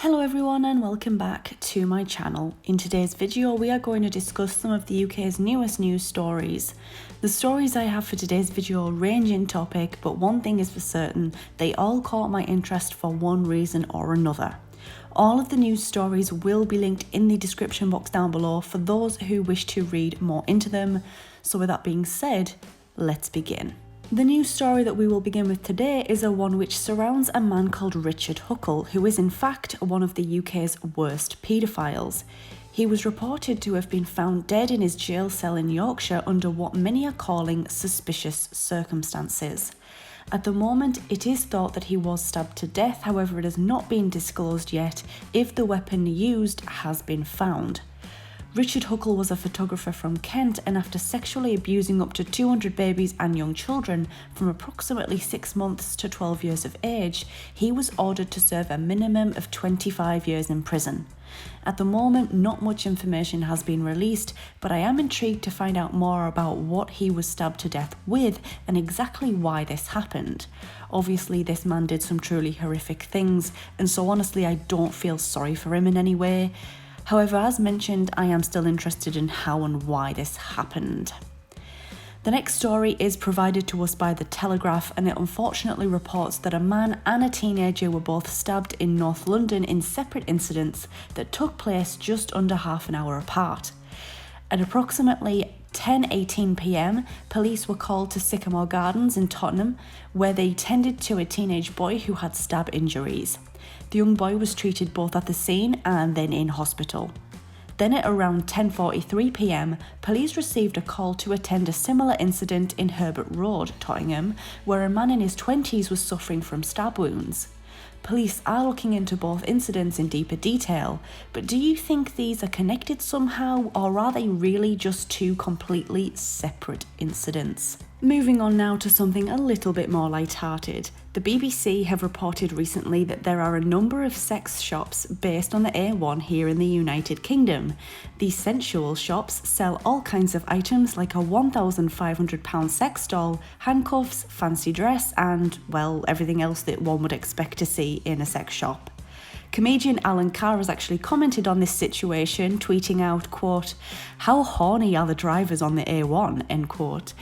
Hello everyone and welcome back to my channel. In today's video we are going to discuss some of the UK's newest news stories. The stories I have for today's video range in topic, but one thing is for certain, they all caught my interest for one reason or another. All of the news stories will be linked in the description box down below for those who wish to read more into them. So with that being said, let's begin. The news story that we will begin with today is one which surrounds a man called Richard Huckle, who is in fact one of the UK's worst paedophiles. He was reported to have been found dead in his jail cell in Yorkshire under what many are calling suspicious circumstances. At the moment, it is thought that he was stabbed to death, however it has not been disclosed yet if the weapon used has been found. Richard Huckle was a photographer from Kent, and after sexually abusing up to 200 babies and young children from approximately 6 months to 12 years of age, he was ordered to serve a minimum of 25 years in prison. At the moment, not much information has been released, but I am intrigued to find out more about what he was stabbed to death with and exactly why this happened. Obviously, this man did some truly horrific things, and so honestly, I don't feel sorry for him in any way. However, as mentioned, I am still interested in how and why this happened. The next story is provided to us by The Telegraph, and it unfortunately reports that a man and a teenager were both stabbed in North London in separate incidents that took place just under half an hour apart. At approximately 10:18 p.m, police were called to Sycamore Gardens in Tottenham, where they tended to a teenage boy who had stab injuries. The young boy was treated both at the scene and then in hospital. Then at around 10:43 p.m, police received a call to attend a similar incident in Herbert Road, Tottenham, where a man in his 20s was suffering from stab wounds. Police are looking into both incidents in deeper detail, but do you think these are connected somehow, or are they really just two completely separate incidents? Moving on now to something a little bit more light-hearted. The BBC have reported recently that there are a number of sex shops based on the A1 here in the United Kingdom. These sensual shops sell all kinds of items like a £1,500 sex doll, handcuffs, fancy dress and, well, everything else that one would expect to see in a sex shop. Comedian Alan Carr has actually commented on this situation, tweeting out, quote, "How horny are the drivers on the A1?" end quote.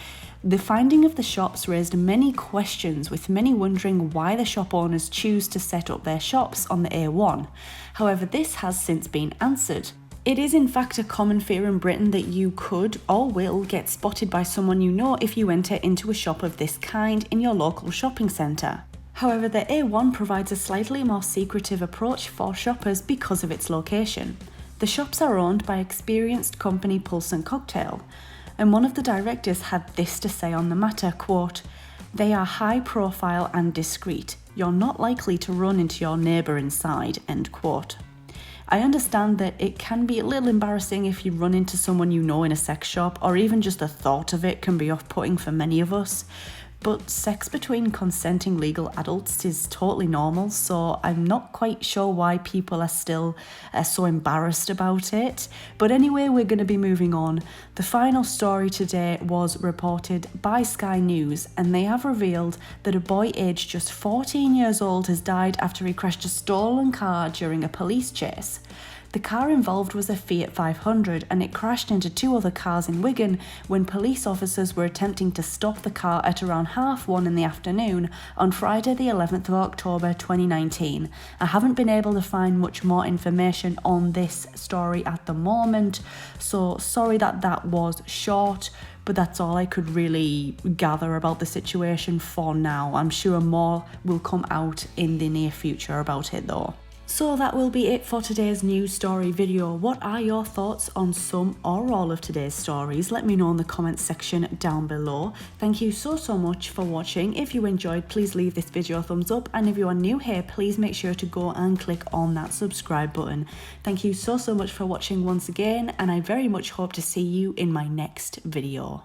The finding of the shops raised many questions, with many wondering why the shop owners choose to set up their shops on the A1. However, this has since been answered. It is in fact a common fear in Britain that you could or will get spotted by someone you know if you enter into a shop of this kind in your local shopping centre. However, the A1 provides a slightly more secretive approach for shoppers because of its location. The shops are owned by experienced company Pulse & Cocktail, and one of the directors had this to say on the matter, quote, "They are high profile and discreet. You're not likely to run into your neighbour inside," end quote. I understand that it can be a little embarrassing if you run into someone you know in a sex shop, or even just the thought of it can be off-putting for many of us. But sex between consenting legal adults is totally normal, so I'm not quite sure why people are still so embarrassed about it. But anyway, we're going to be moving on. The final story today was reported by Sky News, and they have revealed that a boy aged just 14 years old has died after he crashed a stolen car during a police chase. The car involved was a Fiat 500, and it crashed into two other cars in Wigan when police officers were attempting to stop the car at around 1:30 in the afternoon on Friday the 11th of October 2019. I haven't been able to find much more information on this story at the moment, so sorry that was short, but that's all I could really gather about the situation for now. I'm sure more will come out in the near future about it though. So that will be it for today's news story video. What are your thoughts on some or all of today's stories? Let me know in the comments section down below. Thank you so much for watching. If you enjoyed, please leave this video a thumbs up, and if you are new here, please make sure to go and click on that subscribe button. Thank you so much for watching once again, and I very much hope to see you in my next video.